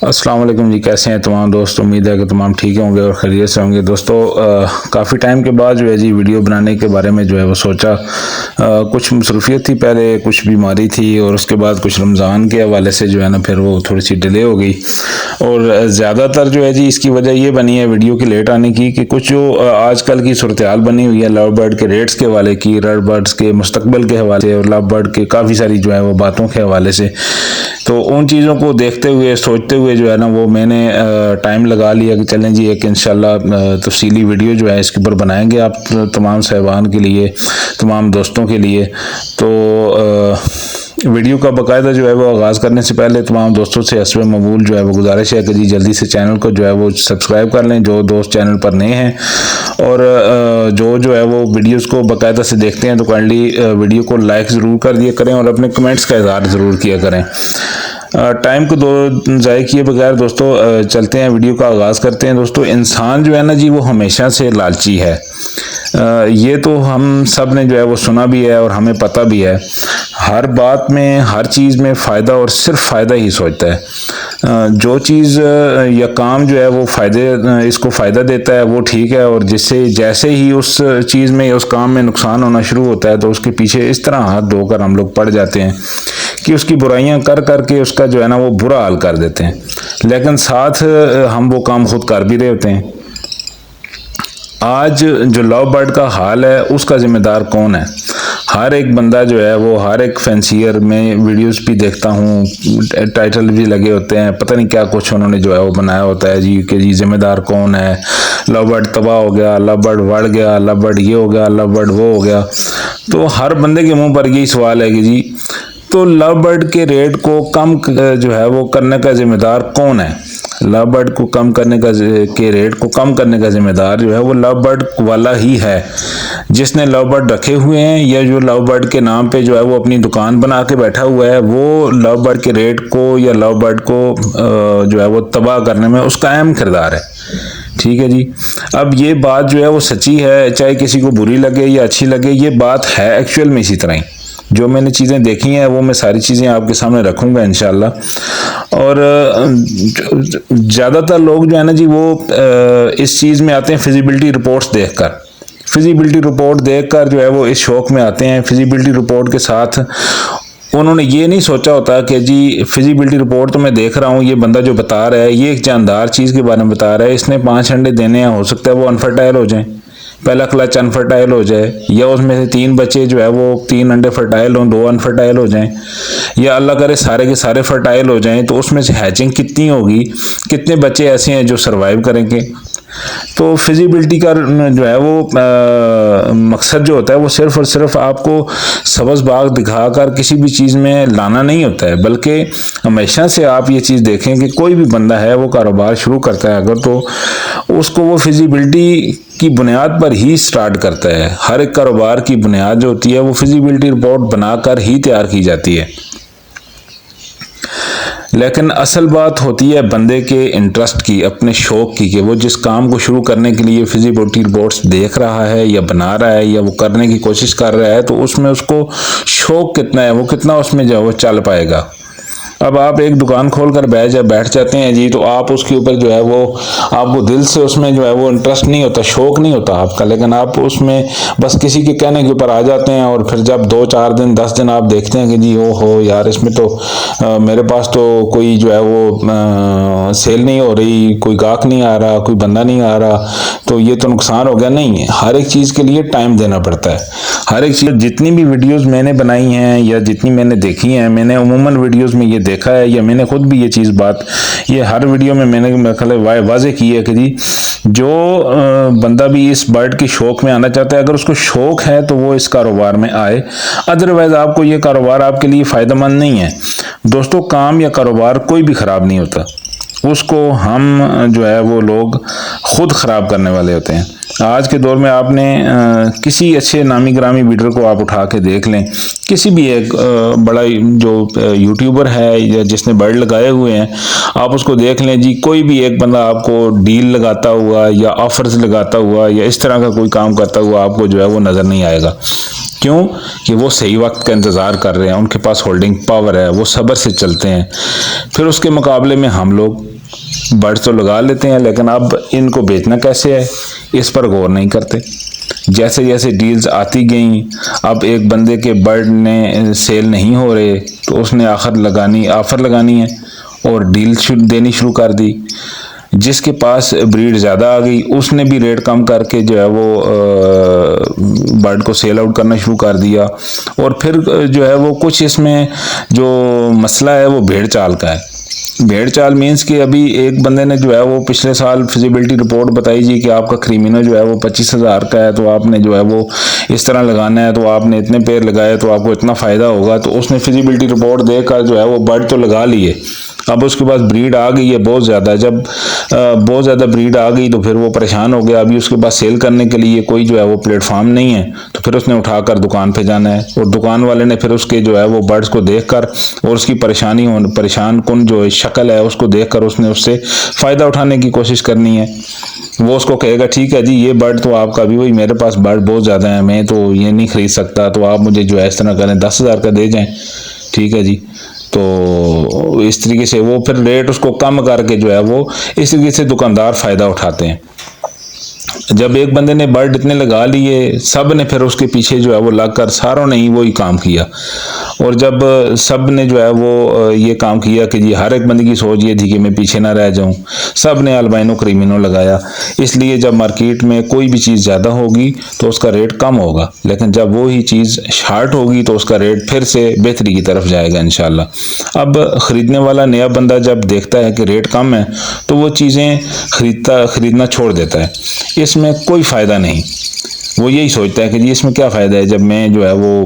अस्सलाम वालेकुम जी। कैसे हैं तमाम दोस्त? उम्मीद है कि तमाम ठीक होंगे और खैरियत से होंगे। दोस्तों काफ़ी टाइम के बाद जो है जी वीडियो बनाने के बारे में जो है वो सोचा। कुछ मसरूफियत थी, पहले कुछ बीमारी थी और उसके बाद कुछ रमज़ान के हवाले से जो है ना फिर वो थोड़ी सी डिले हो गई। और ज़्यादातर जो है जी इसकी वजह ये बनी है वीडियो की लेट आने की कि कुछ जो आजकल की सूरत हाल बनी हुई है लव बर्ड के रेट्स के हवाले की, रेड बर्ड्स के मुस्तकबिल के हवाले से और लव बर्ड के काफ़ी सारी जो है वो बातों के हवाले से, तो उन चीज़ों को देखते हुए सोचते हुए जो है ना वो मैंने टाइम लगा लिया कि चलें जी एक इंशाल्लाह तफसीली वीडियो जो है इसके ऊपर बनाएंगे आप तमाम साहिबान के लिए, तमाम दोस्तों के लिए। तो वीडियो का बाकायदा जो है वो आगाज़ करने से पहले तमाम दोस्तों से हस्ब ममूल जो है वो गुजारिश है कि जी जल्दी से चैनल को जो है वो सब्सक्राइब कर लें जो दोस्त चैनल पर नए हैं, और जो है वो वीडियोस को बाकायदा से देखते हैं तो काइंडली वीडियो को लाइक ज़रूर कर दिया करें और अपने कमेंट्स का इज़हार ज़रूर किया करें। टाइम को दो ज़ाय किए बगैर दोस्तों चलते हैं, वीडियो का आगाज़ करते हैं। दोस्तों इंसान जो है ना जी वो हमेशा से लालची है। ये तो हम सब ने जो है वो सुना भी है और हमें पता भी है। हर बात में, हर चीज़ में फ़ायदा और सिर्फ फ़ायदा ही सोचता है। जो चीज़ या काम जो है वो इसको फ़ायदा देता है वो ठीक है, और जिससे जैसे ही उस चीज़ में या उस काम में नुकसान होना शुरू होता है तो उसके पीछे इस तरह हाथ धोकर हम लोग पड़ जाते हैं कि उसकी बुराइयां कर करके उसका जो है ना वो बुरा हाल कर देते हैं, लेकिन साथ हम वो काम खुद कर भी रहे होते हैं। आज जो लव बर्ड का हाल है उसका जिम्मेदार कौन है? हर एक बंदा जो है वो, हर एक फैंसियर में वीडियोस भी देखता हूँ, टाइटल भी लगे होते हैं, पता नहीं क्या कुछ उन्होंने जो है वो बनाया होता है जी कि जी जिम्मेदार कौन है, लव बर्ड तबाह हो गया, लव बर्ड बढ़ गया, लव बर्ड ये हो गया, लव बर्ड वो हो गया। तो हर बंदे के मुंह पर यही सवाल है कि जी तो लव बर्ड के रेट को कम जो है वो करने का जिम्मेदार कौन है? लव बर्ड को कम करने का के रेट को कम करने का जिम्मेदार जो है वो लव बर्ड वाला ही है जिसने लव बर्ड रखे हुए हैं, या जो लव बर्ड के नाम पे जो है वो अपनी दुकान बना के बैठा हुआ है वो लव बर्ड के रेट को या लव बर्ड को जो है वो तबाह करने में उसका अहम किरदार है। ठीक है जी। अब ये बात जो है वो सच्ची है, चाहे किसी को बुरी लगे या अच्छी लगे, ये बात है एक्चुअल में इसी तरह ही। जो मैंने चीज़ें देखी हैं वो मैं सारी चीज़ें आपके सामने रखूँगा इंशाल्लाह। और ज़्यादातर लोग जो है ना जी वो इस चीज़ में आते हैं फिजिबिलिटी रिपोर्ट्स देखकर। फिजिबिलिटी रिपोर्ट देखकर जो है वो इस शौक़ में आते हैं। फिजिबिलिटी रिपोर्ट के साथ उन्होंने ये नहीं सोचा होता कि जी फिजिबिलिटी रिपोर्ट तो मैं देख रहा हूँ, ये बंदा जो बता रहा है ये एक जानदार चीज़ के बारे में बता रहा है, इसने 5 अंडे देने हैं, हो सकता है वो अनफर्टाइल हो जाए, पहला क्लच अनफर्टाइल हो जाए, या उसमें से 3 बच्चे जो है वो 3 अंडे फर्टाइल हों, 2 अनफर्टाइल हो जाएं, या अल्लाह करे सारे के सारे फर्टाइल हो जाएं, तो उसमें से हैचिंग कितनी होगी, कितने बच्चे ऐसे हैं जो सरवाइव करेंगे। तो फिजिबिलिटी का जो है वो मकसद जो होता है वो सिर्फ और सिर्फ आपको सबज बाग दिखाकर किसी भी चीज़ में लाना नहीं होता है, बल्कि हमेशा से आप ये चीज़ देखें कि कोई भी बंदा है वो कारोबार शुरू करता है अगर, तो उसको वो फिजिबिलिटी की बुनियाद पर ही स्टार्ट करता है। हर एक कारोबार की बुनियाद जो होती है वो फिजिबिलिटी रिपोर्ट बनाकर ही तैयार की जाती है। लेकिन असल बात होती है बंदे के इंटरेस्ट की, अपने शौक़ की, कि वो जिस काम को शुरू करने के लिए फिजिबिलिटी रिपोर्ट्स देख रहा है या बना रहा है या वो करने की कोशिश कर रहा है, तो उसमें उसको शौक़ कितना है, वो कितना उसमें जो है वो चल पाएगा। अब आप एक दुकान खोल कर बैठ जाते हैं जी, तो आप उसके ऊपर जो है वो आपको दिल से उसमें जो है वो इंटरेस्ट नहीं होता, शौक़ नहीं होता आपका, लेकिन आप उसमें बस किसी के कहने के ऊपर आ जाते हैं। और फिर जब 2-4 दिन 10 दिन आप देखते हैं कि जी ओ हो यार इसमें तो मेरे पास तो कोई जो है वो सेल नहीं हो रही, कोई गाहक नहीं आ रहा, कोई बंदा नहीं आ रहा, तो ये तो नुकसान हो गया। नहीं है, हर एक चीज़ के लिए टाइम देना पड़ता है। हर एक चीज़, जितनी भी वीडियोज़ मैंने बनाई हैं या जितनी मैंने देखी हैं, मैंने उमूमन वीडियोज़ में ये देखा है, या मैंने खुद भी ये चीज़ बात ये हर वीडियो में मैंने वाज़े की है कि जी जो बंदा भी इस बर्ड की शौक़ में आना चाहता है, अगर उसको शौक़ है तो वो इस कारोबार में आए, अदरवाइज़ आपको ये कारोबार आपके लिए फ़ायदेमंद नहीं है। दोस्तों काम या कारोबार कोई भी ख़राब नहीं होता, उसको हम जो है वो लोग खुद ख़राब करने वाले होते हैं। आज के दौर में आपने किसी अच्छे नामी ग्रामी वीडियो को आप उठा के देख लें, किसी भी एक बड़ा जो यूट्यूबर है या जिसने बर्ड लगाए हुए हैं, आप उसको देख लें जी, कोई भी एक बंदा आपको डील लगाता हुआ या ऑफर्स लगाता हुआ या इस तरह का कोई काम करता हुआ आपको जो है वो नज़र नहीं आएगा। क्यों? कि वो सही वक्त का इंतज़ार कर रहे हैं, उनके पास होल्डिंग पावर है, वो सब्र से चलते हैं। फिर उसके मुकाबले में हम लोग बर्ड्स तो लगा लेते हैं, लेकिन अब इनको बेचना कैसे है इस पर गौर नहीं करते। जैसे जैसे डील्स आती गई, अब एक बंदे के बर्ड ने सेल नहीं हो रहे तो उसने ऑफ़र लगानी है और डील देनी शुरू कर दी। जिसके पास ब्रीड ज़्यादा आ गई उसने भी रेट कम करके जो है वो बर्ड को सेल आउट करना शुरू कर दिया। और फिर जो है वो कुछ इसमें जो मसला है वो भेड़ चाल का है। भेड़ चाल मीन्स कि अभी एक बंदे ने जो है वो पिछले साल फिजिबिलिटी रिपोर्ट बताई जी कि आपका क्रीमिनो जो है वो 25,000 का है, तो आपने जो है वो इस तरह लगाना है, तो आपने इतने पेड़ लगाए तो आपको इतना फ़ायदा होगा। तो उसने फिजिबिलिटी रिपोर्ट देकर जो है वो बर्ड तो लगा लिए। अब उसके पास ब्रीड आ गई है बहुत ज़्यादा। जब बहुत ज़्यादा ब्रीड आ गई तो फिर वो परेशान हो गया। अभी उसके पास सेल करने के लिए कोई जो है वो प्लेटफॉर्म नहीं है, तो फिर उसने उठाकर दुकान पे जाना है और दुकान वाले ने फिर उसके जो है वो बर्ड्स को देखकर और उसकी परेशान कौन जो शक्ल है उसको देखकर उसने उससे फ़ायदा उठाने की कोशिश करनी है। वो उसको कहेगा ठीक है जी ये बर्ड तो आपका भी, वही मेरे पास बर्ड बहुत ज़्यादा है, मैं तो ये नहीं ख़रीद सकता, तो आप मुझे जो है इस तरह करें 10,000 का दे जाएँ, ठीक है जी। तो इस तरीके से वो फिर रेट उसको कम करके जो है वो इस तरीके से दुकानदार फ़ायदा उठाते हैं। जब एक बंदे ने बर्ड इतने लगा लिए, सब ने फिर उसके पीछे जो है वो लगकर सारों ने ही वही काम किया। और जब सब ने जो है वो ये काम किया कि जी हर एक बंदे की सोच ये थी कि मैं पीछे ना रह जाऊं, सब ने अल्बाइनो क्रीमिनो लगाया। इसलिए जब मार्केट में कोई भी चीज़ ज़्यादा होगी तो उसका रेट कम होगा, लेकिन जब वो ही चीज़ शार्ट होगी तो उसका रेट फिर से बेहतरी की तरफ जाएगा इंशाल्लाह। अब ख़रीदने वाला नया बंदा जब देखता है कि रेट कम है तो वो चीज़ें खरीदना छोड़ देता है। इसमें कोई फ़ायदा नहीं। वो यही सोचता है कि जी इसमें क्या फ़ायदा है, जब मैं जो है वो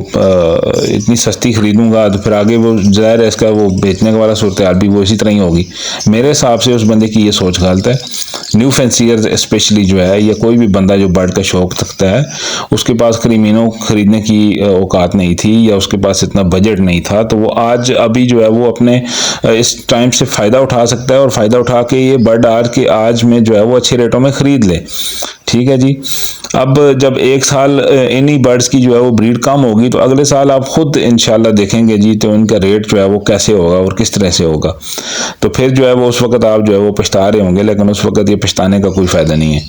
इतनी सस्ती ख़रीदूँगा तो फिर आगे वो ज़ाहिर है इसका वो बेचने वाला सूरत हाल भी वो इसी तरह ही होगी। मेरे हिसाब से उस बंदे की ये सोच गलत है। न्यू फैंसियर स्पेशली जो है या कोई भी बंदा जो बर्ड का शौक़ रखता है, उसके पास क्रीमिनो ख़रीदने की औकात नहीं थी या उसके पास इतना बजट नहीं था, तो वो आज अभी जो है वो अपने इस टाइम से फ़ायदा उठा सकता है और फ़ायदा उठा के ये बर्ड आज में जो है वो अच्छे रेटों में ख़रीद ले, ठीक है जी। अब जब एक साल इन्हीं बर्ड्स की जो है वो ब्रीड कम होगी तो अगले साल आप खुद इंशाल्लाह देखेंगे जी तो इनका रेट जो है वो कैसे होगा और किस तरह से होगा। तो फिर जो है वो उस वक्त आप जो है वो पछता रहे होंगे, लेकिन उस वक्त ये पछताने का कोई फ़ायदा नहीं है।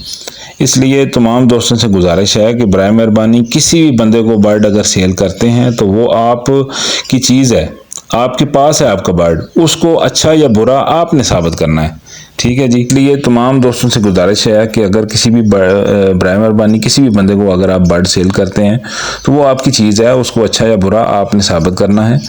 इसलिए तमाम दोस्तों से गुजारिश है कि बराए मेहरबानी किसी भी बंदे को बर्ड अगर सेल करते हैं तो वो आप की चीज़ है, आपके पास है आपका बर्ड, उसको अच्छा या बुरा आपने साबित करना है, ठीक है जी। इसलिए तमाम दोस्तों से गुजारिश है कि अगर किसी भी बराए मेहरबानी किसी भी बंदे को अगर आप बर्ड सेल करते हैं तो वो आपकी चीज़ है, उसको अच्छा या बुरा आपने साबित करना है।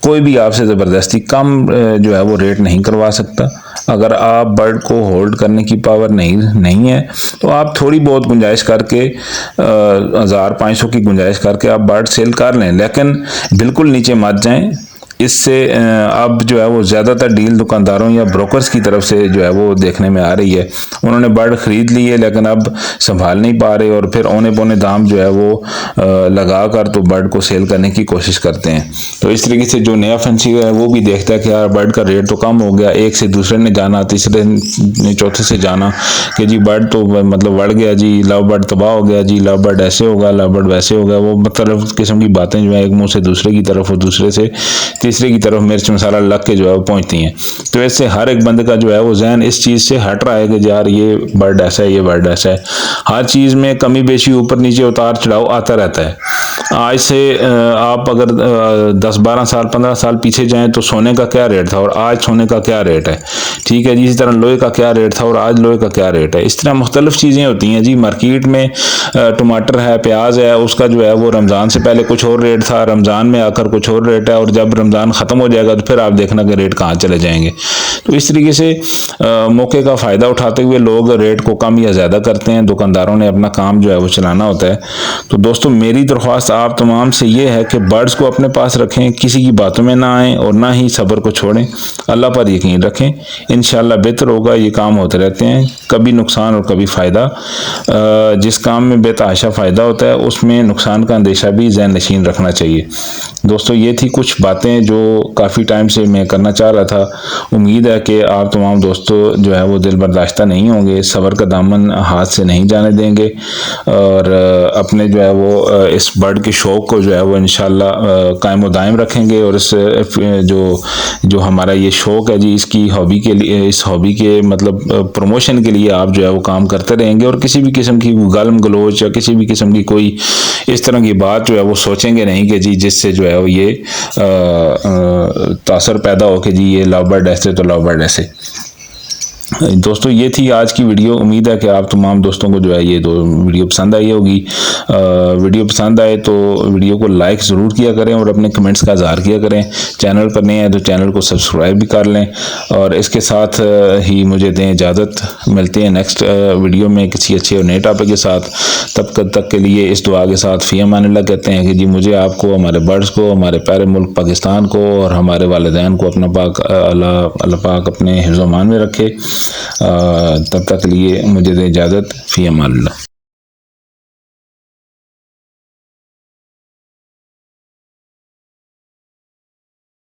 कोई भी आपसे ज़बरदस्ती कम जो है वो रेट नहीं करवा सकता। अगर आप बर्ड को होल्ड करने की पावर नहीं है तो आप थोड़ी बहुत गुंजाइश करके 1,000-500 की गुंजाइश करके आप बर्ड सेल कर लें, लेकिन बिल्कुल नीचे मत जाएं। इससे अब जो है वो ज़्यादातर डील दुकानदारों या ब्रोकर्स की तरफ से जो है वो देखने में आ रही है। उन्होंने बर्ड ख़रीद लिए लेकिन अब संभाल नहीं पा रहे और फिर औने पौने दाम जो है वो लगा कर तो बर्ड को सेल करने की कोशिश करते हैं। तो इस तरीके से जो नया फैंसियर है वो भी देखता है कि यार बर्ड का रेट तो कम हो गया, एक से दूसरे ने जाना, तीसरे ने चौथे से जाना कि जी बर्ड तो मतलब बढ़ गया जी, लव बर्ड तबाह हो गया जी, लव बर्ड ऐसे होगा, लव बर्ड वैसे होगा। वो मतलब किस्म की बातें जो है एक मुँह से दूसरे की तरफ और दूसरे से तीसरे की तरफ मिर्च मसाला लग के जो है वो पहुंचती हैं। तो ऐसे हर एक बंदे का जो है वो जहन इस चीज़ से हट रहा है कि यार ये बर्ड ऐसा है, ये बर्ड ऐसा है। हर चीज़ में कमी बेशी ऊपर नीचे उतार चढ़ाव आता रहता है। आज से आप अगर 10-12 साल 15 साल पीछे जाएं तो सोने का क्या रेट था और आज सोने का क्या रेट है, ठीक है जी। इसी तरह लोहे का क्या रेट था और आज लोहे का क्या रेट है। इस तरह मुख्तलिफ चीज़ें होती हैं जी। मार्केट में टमाटर है, प्याज है, उसका जो है वो रमज़ान से पहले कुछ और रेट था, रमज़ान में आकर कुछ और रेट है, और जब रमज़ान ख़त्म हो जाएगा तो फिर आप देखना कि रेट कहाँ चले जाएंगे। तो इस तरीके से मौके का फ़ायदा उठाते हुए लोग रेट को कम या ज़्यादा करते हैं। दुकानदारों ने अपना काम जो है वो चलाना होता है। तो दोस्तों मेरी दरख्वास्त आप तमाम से ये है कि बर्ड्स को अपने पास रखें, किसी की बातों में ना आएँ और ना ही सब्र को छोड़ें, अल्लाह पर यकीन रखें, इंशाल्लाह बेहतर होगा। ये काम होते रहते हैं, कभी नुकसान और कभी फ़ायदा। जिस काम में बेतहाशा फ़ायदा होता है उसमें नुकसान का अंदेशा भी ज़हन नशीन रखना चाहिए। दोस्तों ये थी कुछ बातें जो काफ़ी टाइम से मैं करना चाह रहा था। उम्मीद है कि आप तमाम दोस्तों जो है वो दिल बर्दाश्ता नहीं होंगे, सब्र का दामन हाथ से नहीं जाने देंगे और अपने जो है वो इस बर्ड के शौक़ को जो है वो इंशाल्लाह कायम दायम रखेंगे। और इस जो हमारा ये शौक़ है जी, इसकी हॉबी के लिए, इस हॉबी के मतलब प्रमोशन के लिए आप जो है वो काम करते रहेंगे और किसी भी किस्म की गालम गलोच या किसी भी किस्म की कोई इस तरह की बात जो है वो सोचेंगे नहीं कि जी जिससे जो है वो ये तासर पैदा हो कि जी ये लव बर्ड ऐसे तो लव बर्ड ऐसे। दोस्तों ये थी आज की वीडियो। उम्मीद है कि आप तमाम दोस्तों को जो है ये वीडियो पसंद आई होगी। वीडियो पसंद आए तो वीडियो को लाइक ज़रूर किया करें और अपने कमेंट्स का इज़हार किया करें। चैनल पर नए हैं तो चैनल को सब्सक्राइब भी कर लें और इसके साथ ही मुझे दें इजाज़त। मिलते हैं नेक्स्ट वीडियो में किसी अच्छे और नए टॉपिक के साथ। तब तक के लिए इस दुआ के साथ फ़ी अमानिल्लाह कहते हैं कि जी मुझे, आपको, हमारे बर्ड्स को, हमारे प्यारे मुल्क पाकिस्तान को और हमारे वालिदैन को अपना पाक अल्लाह पाक अपने हिफ्ज़-ओ-मान में रखे। तब तक के लिए मुझे दे इजाज़त। फ़ी अमानिल्लाह।